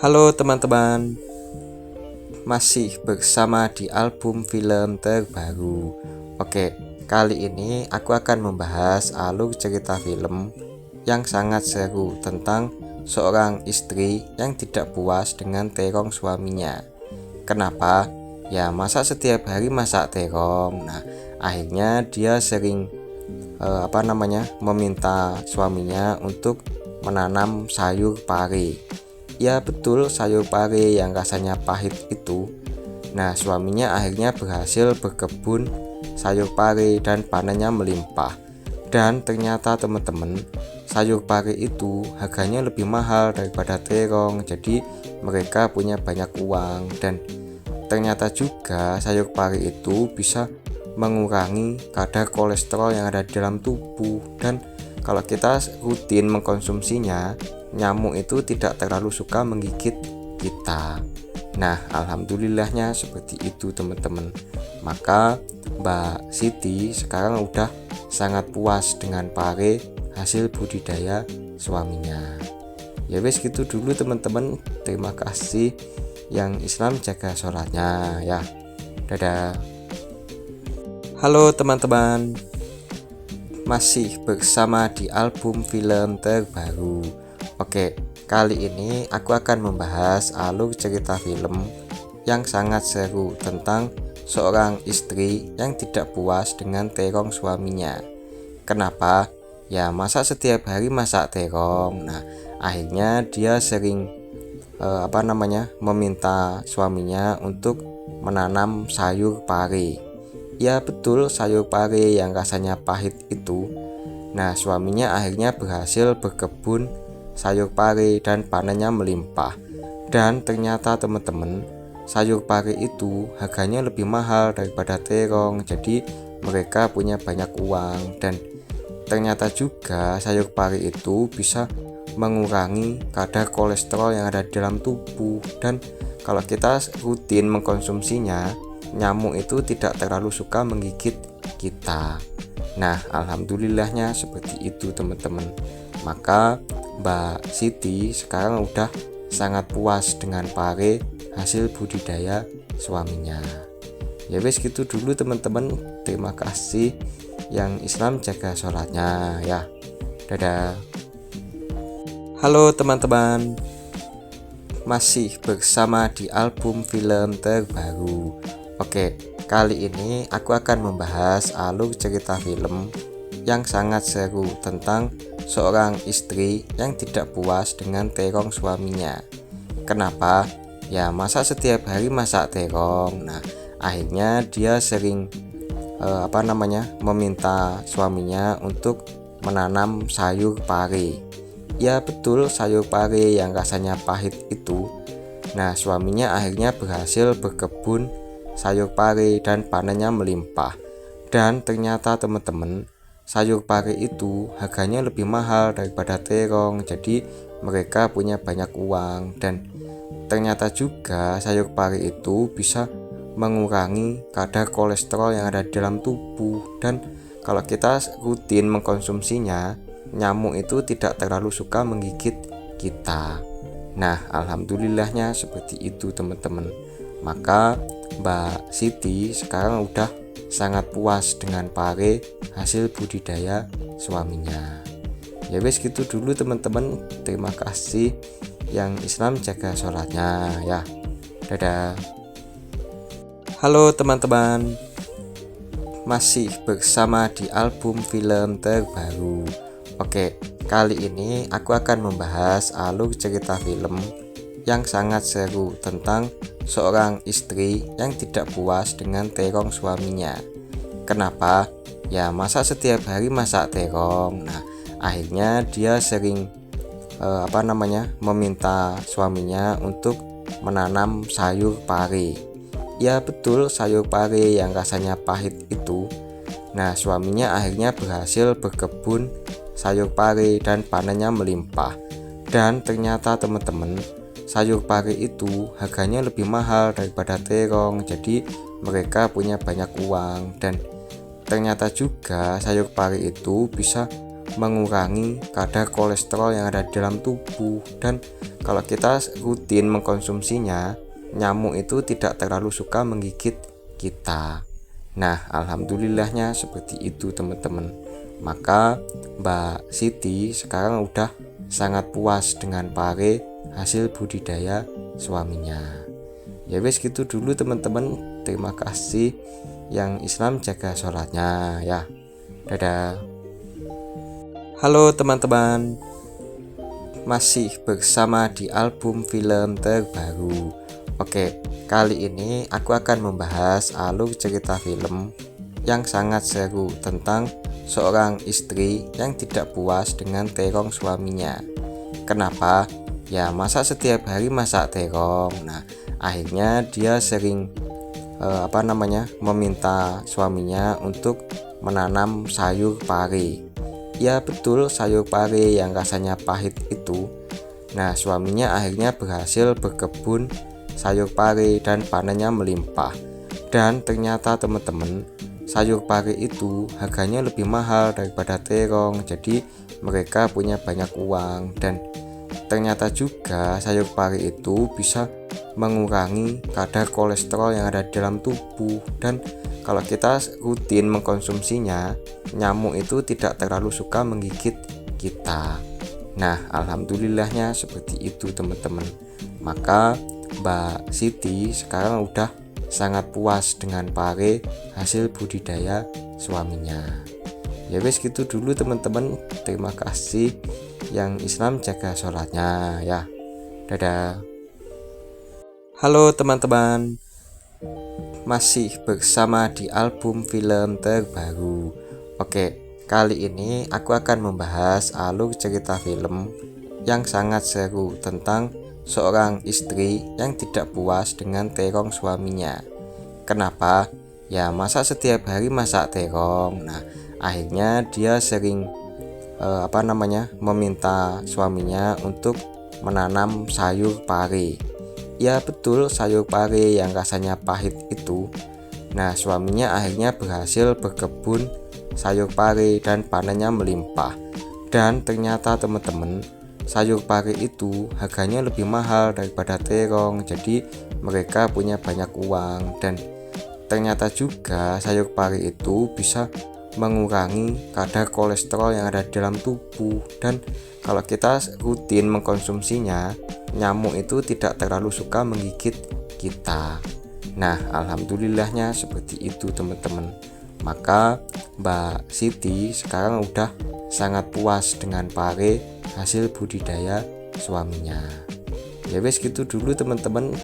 Halo teman-teman, masih bersama di album film terbaru. Oke, kali ini aku akan membahas alur cerita film yang sangat seru tentang seorang istri yang tidak puas dengan terong suaminya. Kenapa? Ya masa setiap hari masak terong. Nah, akhirnya dia sering meminta suaminya untuk menanam sayur pare. Ya betul, sayur pare yang rasanya pahit itu. Nah, suaminya akhirnya berhasil berkebun sayur pare dan panennya melimpah. Dan ternyata teman-teman, sayur pare itu harganya lebih mahal daripada terong. Jadi mereka punya banyak uang. Dan ternyata juga sayur pare itu bisa mengurangi kadar kolesterol yang ada di dalam tubuh. Dan kalau kita rutin mengkonsumsinya, nyamuk itu tidak terlalu suka menggigit kita. Nah, alhamdulillahnya seperti itu teman-teman. Maka Mbak Siti sekarang udah sangat puas dengan pare hasil budidaya suaminya. Ya wes gitu dulu teman-teman. Terima kasih. Yang Islam jaga sholatnya ya. Dadah. Halo teman-teman, masih bersama di album film terbaru. Oke, kali ini aku akan membahas alur cerita film yang sangat seru tentang seorang istri yang tidak puas dengan terong suaminya. Kenapa? Ya masa setiap hari masak terong. Nah, akhirnya dia sering meminta suaminya untuk menanam sayur pare. Ya betul, sayur pare yang rasanya pahit itu. Nah, suaminya akhirnya berhasil berkebun sayur pare dan panennya melimpah. Dan ternyata teman-teman, sayur pare itu harganya lebih mahal daripada terong. Jadi mereka punya banyak uang. Dan ternyata juga sayur pare itu bisa mengurangi kadar kolesterol yang ada di dalam tubuh. Dan kalau kita rutin mengkonsumsinya, nyamuk itu tidak terlalu suka menggigit kita. Nah, alhamdulillahnya seperti itu teman-teman. Maka Mbak Siti sekarang udah sangat puas dengan pare hasil budidaya suaminya. Ya wes gitu dulu teman-teman. Terima kasih. Yang Islam jaga sholatnya ya. Dadah. Halo teman-teman, masih bersama di album film terbaru. Oke, kali ini aku akan membahas alur cerita film yang sangat seru tentang seorang istri yang tidak puas dengan terong suaminya. Kenapa? Ya masa setiap hari masak terong. Nah, akhirnya dia sering meminta suaminya untuk menanam sayur pare. Ya betul, sayur pare yang rasanya pahit itu. Nah, suaminya akhirnya berhasil berkebun sayur pare dan panennya melimpah. Dan ternyata teman-teman, sayur pare itu harganya lebih mahal daripada terong. Jadi mereka punya banyak uang. Dan ternyata juga sayur pare itu bisa mengurangi kadar kolesterol yang ada di dalam tubuh. Dan kalau kita rutin mengkonsumsinya, nyamuk itu tidak terlalu suka menggigit kita. Nah, alhamdulillahnya seperti itu teman-teman. Maka Mbak Siti sekarang udah sangat puas dengan pare hasil budidaya suaminya. Ya wes gitu dulu teman-teman. Terima kasih. Yang Islam jaga sholatnya ya. Dadah. Halo teman-teman, masih bersama di album film terbaru. Oke, kali ini aku akan membahas alur cerita film yang sangat seru tentang seorang istri yang tidak puas dengan terong suaminya. Kenapa? Ya masa setiap hari masak terong. Nah, akhirnya dia sering meminta suaminya untuk menanam sayur pare. Ya betul, sayur pare yang rasanya pahit itu. Nah, suaminya akhirnya berhasil berkebun sayur pare dan panennya melimpah. Dan ternyata teman-teman, sayur pare itu harganya lebih mahal daripada terong. Jadi mereka punya banyak uang. Dan ternyata juga sayur pari itu bisa mengurangi kadar kolesterol yang ada di dalam tubuh, dan kalau kita rutin mengkonsumsinya, nyamuk itu tidak terlalu suka menggigit kita. Nah, alhamdulillahnya seperti itu teman-teman. Maka Mbak Siti sekarang udah sangat puas dengan pare hasil budidaya suaminya. Ya wes gitu dulu teman-teman. Terima kasih. Yang Islam jaga sholatnya ya. Dadah. Halo teman-teman, masih bersama di album film terbaru. Oke, kali ini aku akan membahas alur cerita film yang sangat seru tentang seorang istri yang tidak puas dengan terong suaminya. Kenapa? Ya masa setiap hari masak terong. Nah, akhirnya dia sering meminta suaminya untuk menanam sayur pare. Ya betul, sayur pare yang rasanya pahit itu. Nah, suaminya akhirnya berhasil berkebun sayur pare dan panennya melimpah. Dan ternyata teman-teman, sayur pare itu harganya lebih mahal daripada terong. Jadi mereka punya banyak uang, dan ternyata juga sayur pare itu bisa mengurangi kadar kolesterol yang ada di dalam tubuh, dan kalau kita rutin mengkonsumsinya, nyamuk itu tidak terlalu suka menggigit kita. Nah, alhamdulillahnya seperti itu teman-teman. Maka Mbak Siti sekarang udah sangat puas dengan pare hasil budidaya suaminya. Ya wes gitu dulu teman-teman. Terima kasih. Yang Islam jaga sholatnya ya. Dadah. Halo teman-teman, masih bersama di album film terbaru. Oke, kali ini aku akan membahas alur cerita film yang sangat seru tentang seorang istri yang tidak puas dengan terong suaminya. Kenapa? Ya masa setiap hari masak terong. Nah, akhirnya dia sering meminta suaminya untuk menanam sayur pare. Ya betul, sayur pare yang rasanya pahit itu. Nah, suaminya akhirnya berhasil berkebun sayur pare dan panennya melimpah. Dan ternyata teman-teman, sayur pare itu harganya lebih mahal daripada terong. Jadi mereka punya banyak uang, dan ternyata juga sayur pare itu bisa mengurangi kadar kolesterol yang ada di dalam tubuh, dan kalau kita rutin mengkonsumsinya, nyamuk itu tidak terlalu suka menggigit kita. Nah, alhamdulillahnya seperti itu teman-teman. Maka Mbak Siti sekarang udah sangat puas dengan pare hasil budidaya suaminya. Ya wes gitu dulu teman-teman.